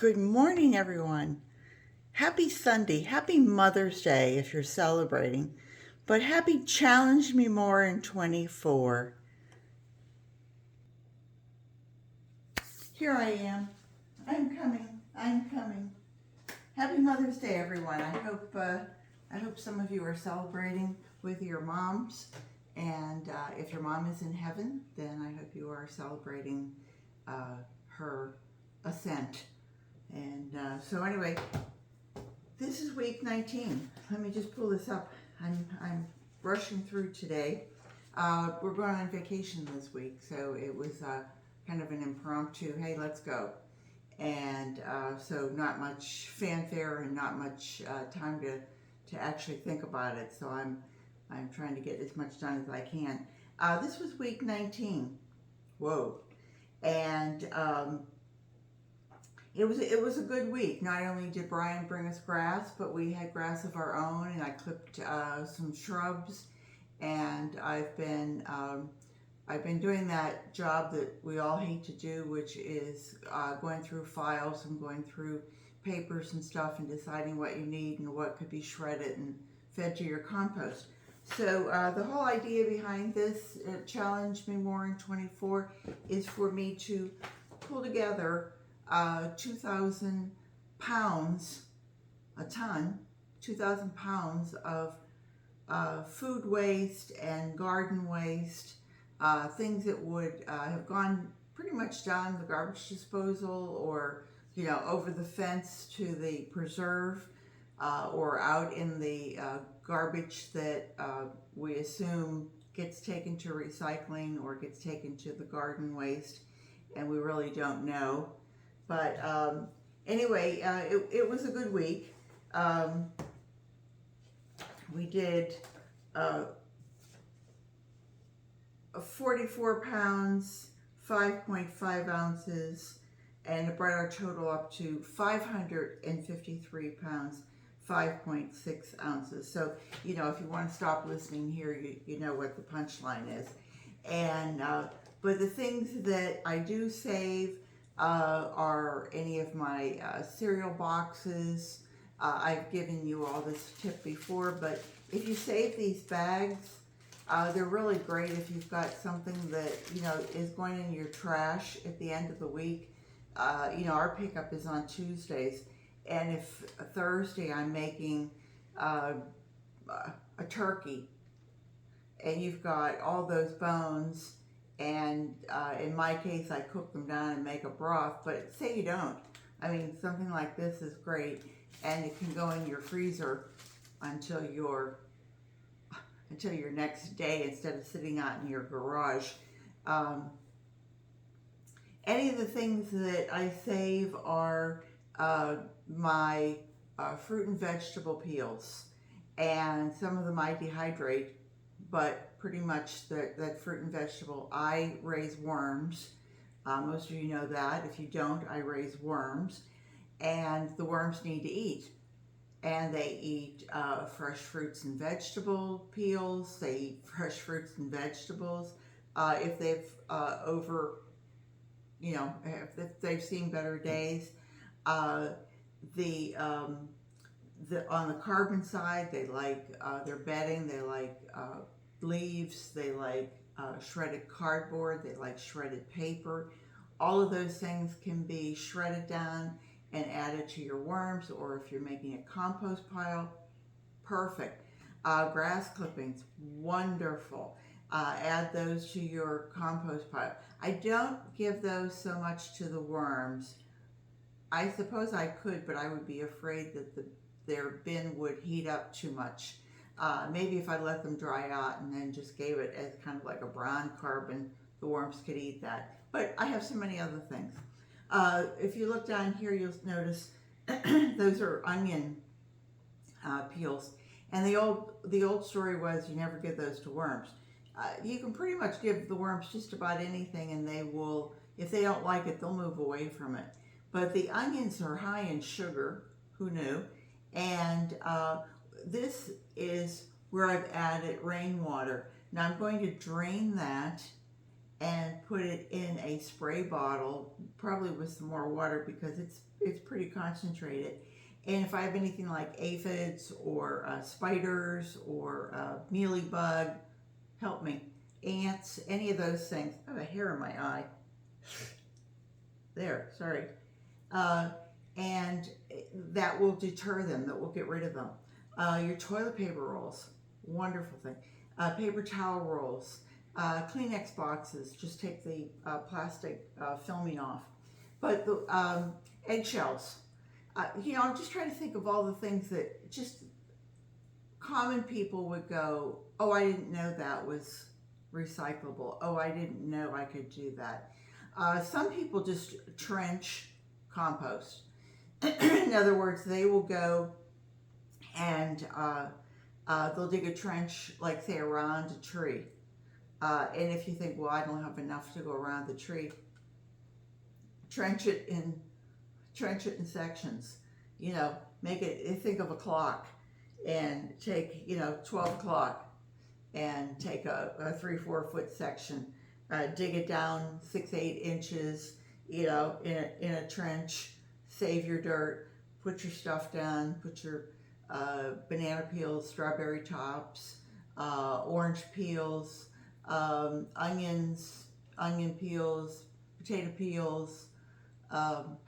Good morning, everyone. Happy Sunday. Happy Mother's Day if you're celebrating. But happy Challenge Me More in 24. Here I am. I'm coming. I'm coming. Happy Mother's Day, everyone. I hope some of you are celebrating with your moms. And if your mom is in heaven, then I hope you are celebrating her ascent. And so anyway, this is week 19. Let me just pull this up. I'm rushing through today. We're going on vacation this week, so it was kind of an impromptu, hey, let's go. And so not much fanfare and not much time to actually think about it. So I'm trying to get as much done as I can. This was week 19. Whoa. And it was a good week. Not only did Brian bring us grass, but we had grass of our own, and I clipped some shrubs, and I've been doing that job that we all hate to do, which is going through files and going through papers and stuff and deciding what you need and what could be shredded and fed to your compost. So the whole idea behind this Challenge Me More in 24 is for me to pull together 2,000 pounds, a ton, 2,000 pounds of food waste and garden waste, things that would have gone pretty much down the garbage disposal or, over the fence to the preserve or out in the garbage that we assume gets taken to recycling or gets taken to the garden waste, and we really don't know. But anyway, it was a good week. We did 44 pounds, 5.5 ounces, and it brought our total up to 553 pounds, 5.6 ounces. So, if you want to stop listening here, you know what the punchline is. And but the things that I do save are any of my cereal boxes. I've given you all this tip before, but if you save these bags, they're really great if you've got something that, is going in your trash at the end of the week. Our pickup is on Tuesdays, and if Thursday I'm making a turkey, and you've got all those bones, and in my case I cook them down and make a broth, but say you don't. I mean, something like this is great, and it can go in your freezer until your next day instead of sitting out in your garage. Any of the things that I save are my fruit and vegetable peels, and some of them I dehydrate, but pretty much that fruit and vegetable. I raise worms. Most of you know that. If you don't, I raise worms, and the worms need to eat. And they eat fresh fruits and vegetable peels. They eat fresh fruits and vegetables. If they've if they've seen better days, the on the carbon side, they like their bedding. They like leaves. They like shredded cardboard. They like shredded paper. All of those things can be shredded down and added to your worms, or if you're making a compost pile, perfect. Grass clippings, wonderful. Add those to your compost pile. I don't give those so much to the worms. I suppose I could, but I would be afraid that their bin would heat up too much. Maybe if I let them dry out and then just gave it as kind of like a brown carbon, the worms could eat that. But I have so many other things. If you look down here, you'll notice those are onion peels. And the old story was you never give those to worms. You can pretty much give the worms just about anything, and they will, if they don't like it, they'll move away from it. But the onions are high in sugar. Who knew? And this is where I've added rainwater. Now I'm going to drain that and put it in a spray bottle, probably with some more water because it's pretty concentrated. And if I have anything like aphids or spiders or mealybug, help me, ants, any of those things. I have a hair in my eye. There, sorry. Uh, and that will deter them, that will get rid of them. Your toilet paper rolls, wonderful thing. Paper towel rolls, Kleenex boxes, just take the plastic filming off. But the eggshells, I'm just trying to think of all the things that just common people would go, oh, I didn't know that was recyclable. Oh, I didn't know I could do that. Some people just trench compost. In other words, they will go and they'll dig a trench, like say around a tree. And if you think, well, I don't have enough to go around the tree, trench it in sections. Make it, think of a clock, and take 12 o'clock and take a 3-4 foot section, dig it down 6-8 inches, in a trench. Save your dirt, put your stuff down, put your banana peels, strawberry tops, orange peels, onions, onion peels, potato peels.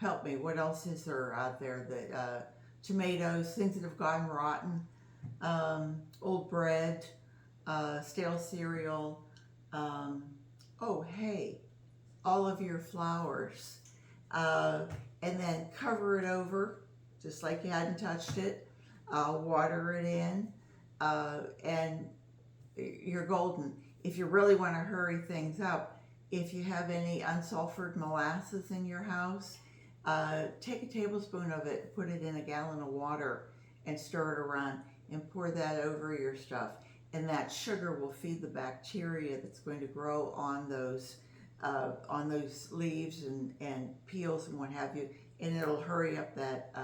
Help me, what else is there out there? That tomatoes, things that have gotten rotten, old bread, stale cereal. Oh, hey, all of your flowers. And then cover it over, just like you hadn't touched it. Water it in, and you're golden. If you really want to hurry things up, if you have any unsulfured molasses in your house, take a tablespoon of it, put it in a gallon of water, and stir it around, and pour that over your stuff. And that sugar will feed the bacteria that's going to grow on those leaves and peels and what have you, and it'll hurry up that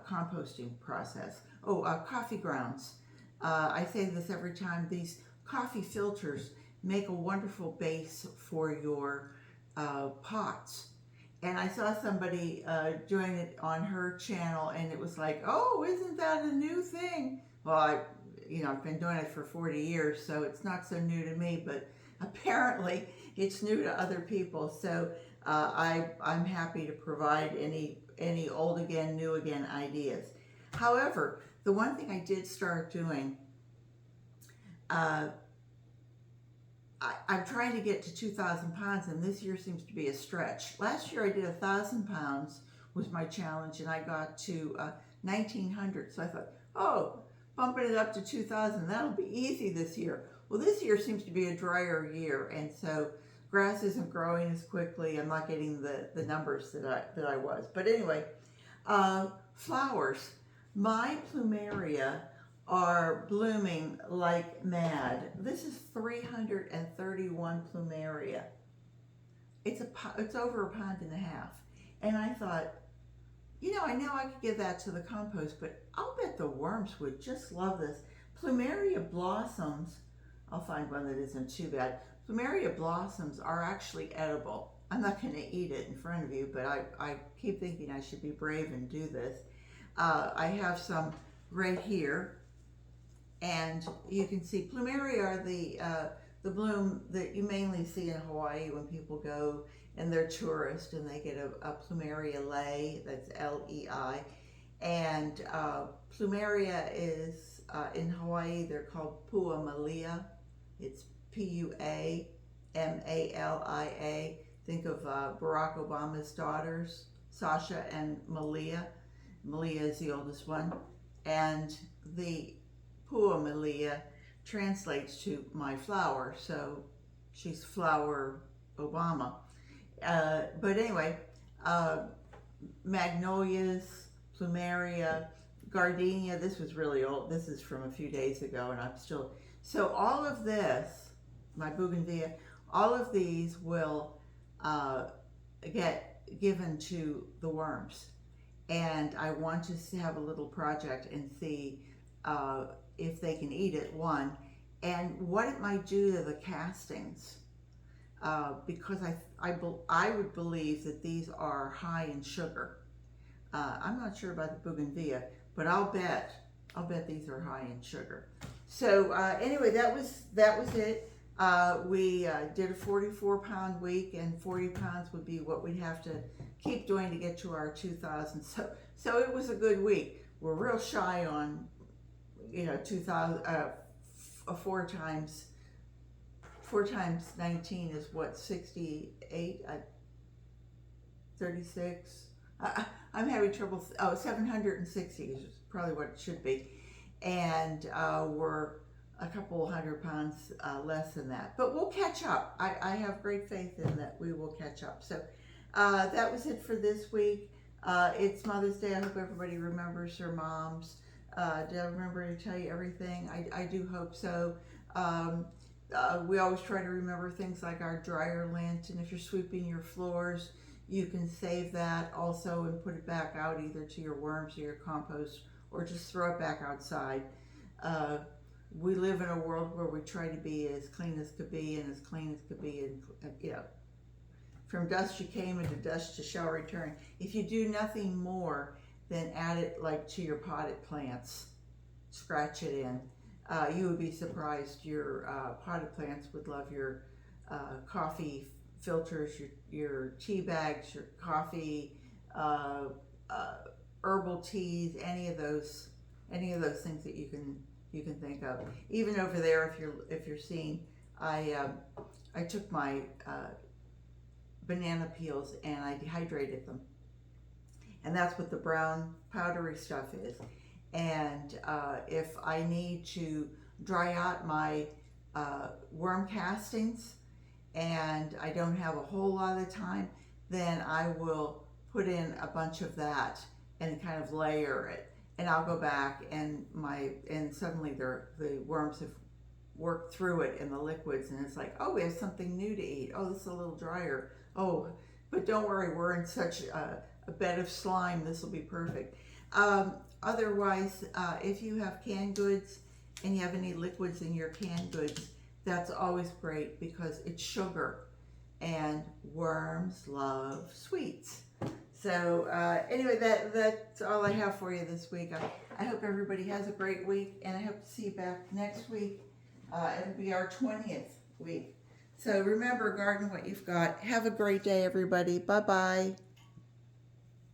composting process. Coffee grounds. I say this every time. These coffee filters make a wonderful base for your pots. And I saw somebody doing it on her channel, and it was like, oh, isn't that a new thing? Well, I've been doing it for 40 years, so it's not so new to me, but apparently it's new to other people. So I'm happy to provide any old again, new again ideas. However, the one thing I did start doing, I'm trying to get to 2,000 pounds, and this year seems to be a stretch. Last year I did 1,000 pounds was my challenge, and I got to 1,900. So I thought, oh, bumping it up to 2,000, that'll be easy this year. Well, this year seems to be a drier year, and so grass isn't growing as quickly. I'm not getting the numbers that I was. But anyway, flowers. My plumeria are blooming like mad. This is 331 plumeria. It's over 1.5 pounds. And I thought, I know I could give that to the compost, but I'll bet the worms would just love this. Plumeria blossoms, I'll find one that isn't too bad. Plumeria blossoms are actually edible. I'm not going to eat it in front of you, but I keep thinking I should be brave and do this. I have some right here, and you can see plumeria are the bloom that you mainly see in Hawaii when people go and they're tourists and they get a plumeria lei, that's L-E-I. And plumeria is, in Hawaii, they're called puamalia. It's P-U-A-M-A-L-I-A. Think of Barack Obama's daughters, Sasha and Malia. Malia is the oldest one. And the puamalia translates to my flower, so she's Flower Obama. But anyway, magnolias, plumeria, gardenia. This was really old. This is from a few days ago, and I'm still... So all of this, my bougainvillea, all of these will get given to the worms. And I want to have a little project and see if they can eat it, one, and what it might do to the castings. because I would believe that these are high in sugar. I'm not sure about the bougainvillea, but I'll bet these are high in sugar. So anyway, that was it. We did a 44-pound week, and 40 pounds would be what we'd have to keep doing to get to our 2,000. So it was a good week. We're real shy on, 2,000. 4 times 19 is what, 68? 36. I'm having trouble. 760 is probably what it should be, and we're a couple hundred pounds less than that. But we'll catch up. I have great faith in that we will catch up. So that was it for this week. It's Mother's Day. I hope everybody remembers their moms. Did I remember to tell you everything? I do hope so. We always try to remember things like our dryer lint, and if you're sweeping your floors, you can save that also and put it back out either to your worms or your compost, or just throw it back outside. We live in a world where we try to be as clean as could be and as clean as could be, and from dust you came and to dust you shall return. If you do nothing more than add it like to your potted plants, scratch it in. You would be surprised. Your potted plants would love your coffee filters, your tea bags, your coffee, herbal teas, any of those things that you can think of. Even over there, if you're seeing, I took my banana peels and I dehydrated them, and that's what the brown powdery stuff is. And if I need to dry out my worm castings and I don't have a whole lot of time, then I will put in a bunch of that and kind of layer it. And I'll go back and suddenly the worms have worked through it in the liquids, and it's like, oh, we have something new to eat. Oh, this is a little drier. Oh, but don't worry, we're in such a bed of slime. This will be perfect. Otherwise, if you have canned goods and you have any liquids in your canned goods, that's always great because it's sugar, and worms love sweets. So anyway, that's all I have for you this week. I hope everybody has a great week, and I hope to see you back next week. It'll be our 20th week. So remember, garden what you've got. Have a great day, everybody. Bye-bye.